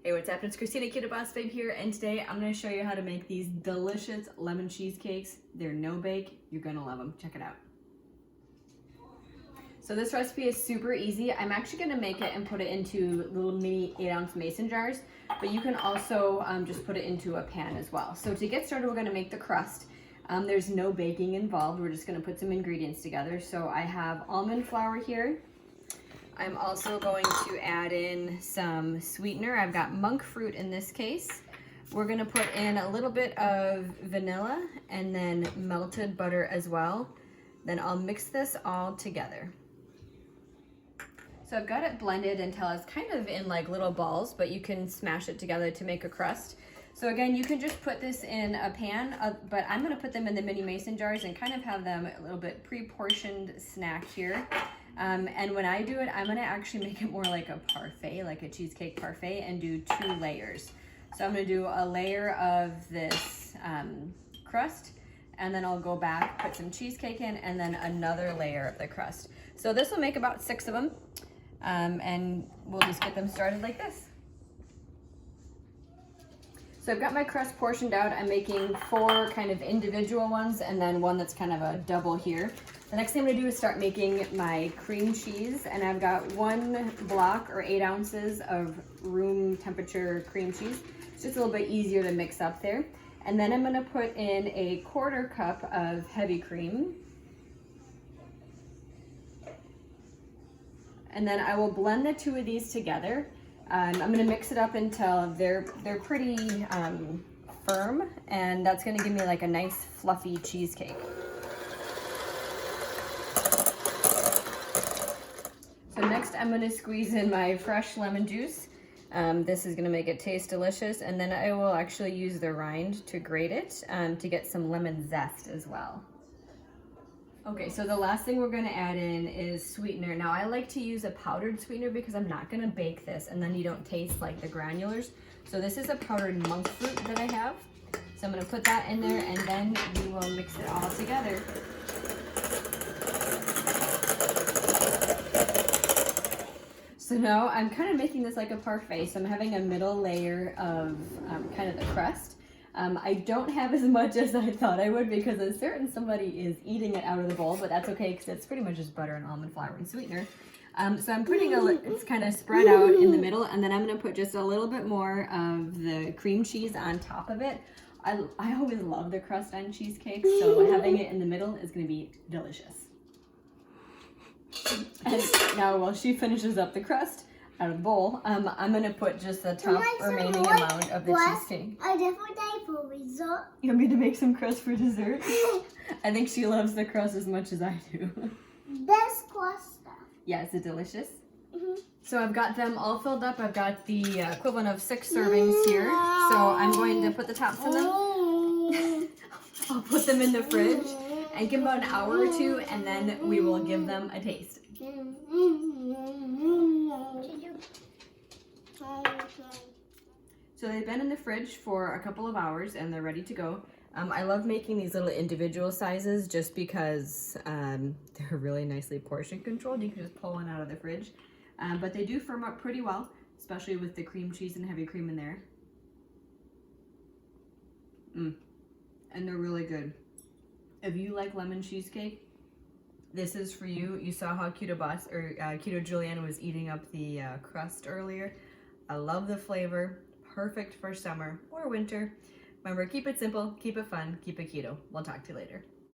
Hey, what's up? It's Christina, Keto Boss Babe here, and today I'm going to show you how to make these delicious lemon cheesecakes. They're no bake. You're going to love them. Check it out. So this recipe is super easy. I'm actually going to make it and put it into little mini 8-ounce mason jars, but you can also just put it into a pan as well. So to get started, we're going to make the crust. There's no baking involved. We're just going to put some ingredients together. So I have almond flour here. I'm also going to add in some sweetener. I've got monk fruit in this case. We're gonna put in a little bit of vanilla and then melted butter as well. Then I'll mix this all together. So I've got it blended until it's kind of in like little balls, but you can smash it together to make a crust. So again, you can just put this in a pan, but I'm gonna put them in the mini mason jars and kind of have them a little bit pre-portioned snack here. And when I do it, I'm gonna actually make it more like a parfait, like a cheesecake parfait, and do 2 layers. So I'm gonna do a layer of this crust, and then I'll go back, put some cheesecake in, and then another layer of the crust. So this will make about 6 of them, and we'll just get them started like this. So I've got my crust portioned out. I'm making 4 kind of individual ones and then one that's kind of a double here. The next thing I'm gonna do is start making my cream cheese, and I've got 1 block or 8 ounces of room temperature cream cheese. It's just a little bit easier to mix up there. And then I'm gonna put in a 1/4 cup of heavy cream. And then I will blend the 2 of these together. I'm gonna mix it up until they're pretty firm, and that's gonna give me like a nice fluffy cheesecake. So next I'm gonna squeeze in my fresh lemon juice. This is gonna make it taste delicious, and then I will actually use the rind to grate it to get some lemon zest as well. Okay, so the last thing we're gonna add in is sweetener. Now I like to use a powdered sweetener because I'm not gonna bake this and then you don't taste like the granulars. So this is a powdered monk fruit that I have. So I'm gonna put that in there, and then we will mix it all together. So now I'm kind of making this like a parfait. So I'm having a middle layer of kind of the crust. I don't have as much as I thought I would because a certain somebody is eating it out of the bowl, but that's okay because it's pretty much just butter and almond flour and sweetener. So I'm putting it's kind of spread out in the middle, and then I'm gonna put just a little bit more of the cream cheese on top of it. I always love the crust on cheesecake, so having it in the middle is gonna be delicious. And now while she finishes up the crust out of the bowl, I'm gonna put just the top remaining amount of the cheesecake. I definitely die for dessert. You want me to make some crust for dessert? I think she loves the crust as much as I do. Best crust stuff. Yeah, is it delicious? So I've got them all filled up. I've got the equivalent of 6 servings here. So I'm going to put the tops of them. I'll put them in the fridge and give them about an hour or 2, and then we will give them a taste. So they've been in the fridge for a couple of hours and they're ready to go. I love making these little individual sizes just because they're really nicely portion controlled. You can just pull one out of the fridge. But they do firm up pretty well, especially with the cream cheese and heavy cream in there. And they're really good. If you like lemon cheesecake, this is for you. You saw how Keto Juliana was eating up the crust earlier. I love the flavor. Perfect for summer or winter. Remember, keep it simple, keep it fun, keep it keto. We'll talk to you later.